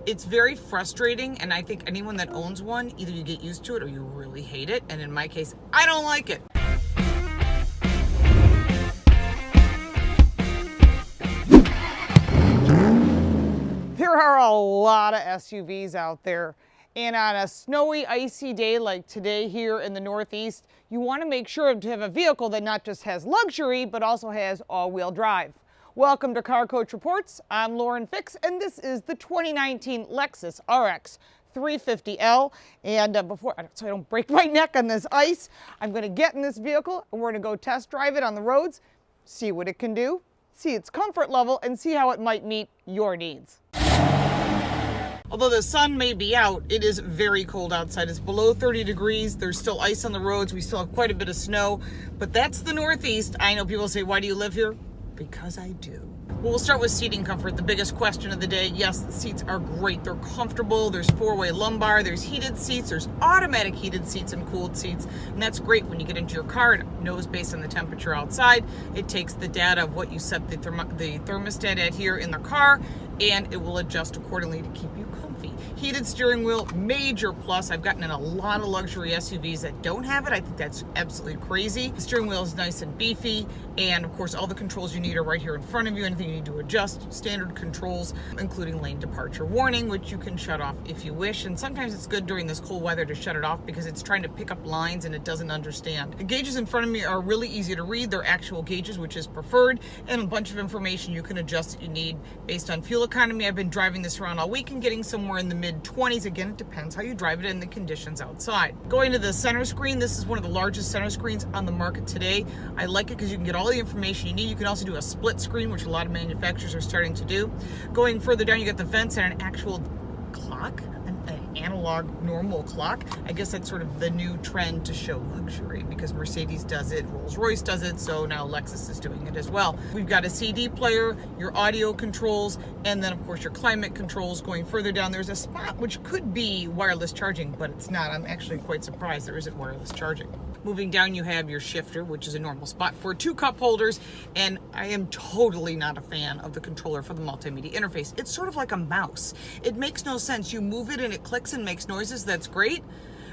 It's very frustrating, and I think anyone that owns one, either you get used to it or you really hate it, and in my case, I don't like it. There are a lot of SUVs out there, and on a snowy, icy day like today here in the Northeast, you want to make sure to have a vehicle that not just has luxury, but also has all-wheel drive. Welcome to Car Coach Reports. I'm Lauren Fix, and this is the 2019 Lexus RX350L. And so I don't break my neck on this ice, I'm going to get in this vehicle, and we're going to go test drive it on the roads, see what it can do, see its comfort level, and see how it might meet your needs. Although the sun may be out, it is very cold outside. It's below 30 degrees. There's still ice on the roads. We still have quite a bit of snow, but that's the Northeast. I know people say, why do you live here? Because I do. Well, we'll start with seating comfort, the biggest question of the day. Yes, the seats are great. They're comfortable. There's four-way lumbar. There's heated seats. There's automatic heated seats and cooled seats. And that's great when you get into your car. It knows based on the temperature outside. It takes the data of what you set the thermostat at here in the car, and it will adjust accordingly to keep you comfy. Heated steering wheel, major plus. I've gotten in a lot of luxury SUVs that don't have it. I think that's absolutely crazy. The steering wheel is nice and beefy, and of course all the controls you need are right here in front of you. Anything you need to adjust, standard controls, including lane departure warning, which you can shut off if you wish. And sometimes it's good during this cold weather to shut it off because it's trying to pick up lines and it doesn't understand. The gauges in front of me are really easy to read. They're actual gauges, which is preferred, and a bunch of information you can adjust that you need based on fuel economy. I've been driving this around all week and getting somewhere in the mid-20s. Again, it depends how you drive it and the conditions outside. Going to the center screen, this is one of the largest center screens on the market today. I like it because you can get all the information you need. You can also do a split screen, which a lot of manufacturers are starting to do. Going further down, you get the vents and an actual clock, an analog normal clock. I guess that's sort of the new trend to show luxury because Mercedes does it, Rolls-Royce does it, so now Lexus is doing it as well. We've got a CD player, your audio controls, and then of course your climate controls. Going further down, there's a spot which could be wireless charging, but it's not. I'm actually quite surprised there isn't wireless charging. Moving down, you have your shifter, which is a normal spot for 2 cup holders, and I am totally not a fan of the controller for the multimedia interface. It's sort of like a mouse. It makes no sense. You move it and it clicks and makes noises. That's great.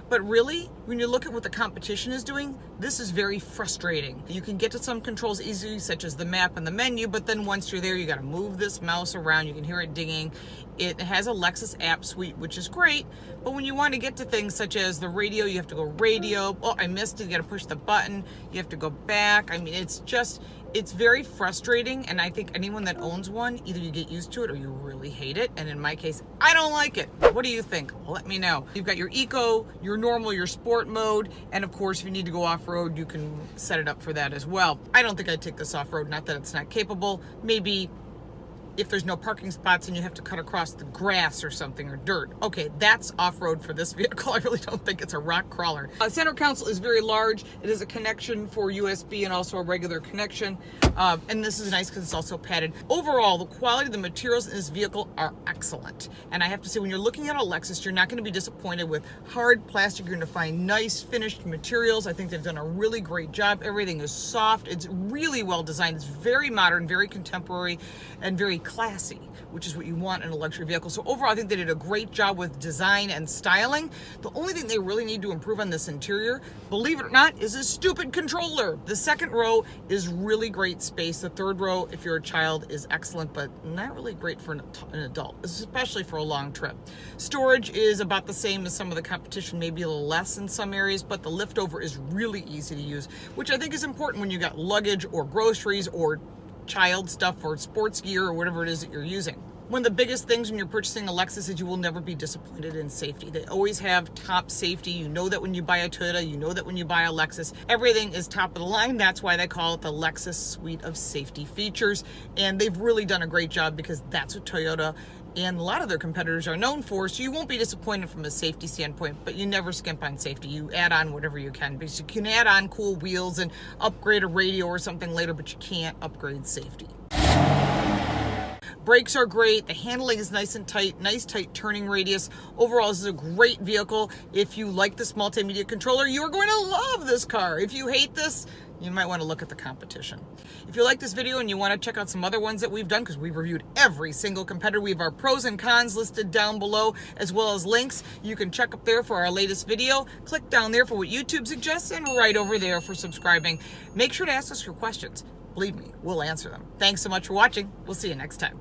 But really, when you look at what the competition is doing, this is very frustrating. You can get to some controls easily, such as the map and the menu, but then once you're there, you got to move this mouse around. You can hear it dinging. It has a Lexus app suite, which is great, but when you want to get to things such as the radio, you have to go radio. Oh, I missed it. You got to push the button. You have to go back. I mean, it's very frustrating, and I think anyone that owns one, either you get used to it or you really hate it, and in my case, I don't like it. What do you think? Let me know. You've got your eco, your normal, your sport mode, and of course, if you need to go off-road, you can set it up for that as well. I don't think I'd take this off-road, not that it's not capable. Maybe if there's no parking spots and you have to cut across the grass or something, or dirt. Okay, that's off-road for this vehicle. I really don't think it's a rock crawler. Center console is very large. It is a connection for USB and also a regular connection. And this is nice because it's also padded. Overall, the quality of the materials in this vehicle are excellent. And I have to say, when you're looking at a Lexus, you're not going to be disappointed with hard plastic. You're going to find nice finished materials. I think they've done a really great job. Everything is soft. It's really well designed. It's very modern, very contemporary, and very classy, which is what you want in a luxury vehicle. So overall, I think they did a great job with design and styling. The only thing they really need to improve on this interior, believe it or not, is a stupid controller. The second row is really great space. The third row, if you're a child, is excellent, but not really great for an adult, especially for a long trip. Storage is about the same as some of the competition, maybe a little less in some areas, but the liftover is really easy to use, which I think is important when you got luggage or groceries or child stuff or sports gear or whatever it is that you're using. One of the biggest things when you're purchasing a Lexus is you will never be disappointed in safety. They always have top safety. You know that when you buy a Toyota, you know that when you buy a Lexus, everything is top of the line. That's why they call it the Lexus suite of safety features. And they've really done a great job because that's what Toyota and a lot of their competitors are known for. So you won't be disappointed from a safety standpoint, but you never skimp on safety. You add on whatever you can, because you can add on cool wheels and upgrade a radio or something later, but you can't upgrade safety. brakes are great. The handling is nice and tight, nice tight turning radius. Overall, this is a great vehicle. If you like this multimedia controller, you are going to love this car. If you hate this, you might want to look at the competition. If you like this video and you want to check out some other ones that we've done, because we've reviewed every single competitor, we have our pros and cons listed down below, as well as links. You can check up there for our latest video. Click down there for what YouTube suggests, and right over there for subscribing. Make sure to ask us your questions. Believe me, we'll answer them. Thanks so much for watching. We'll see you next time.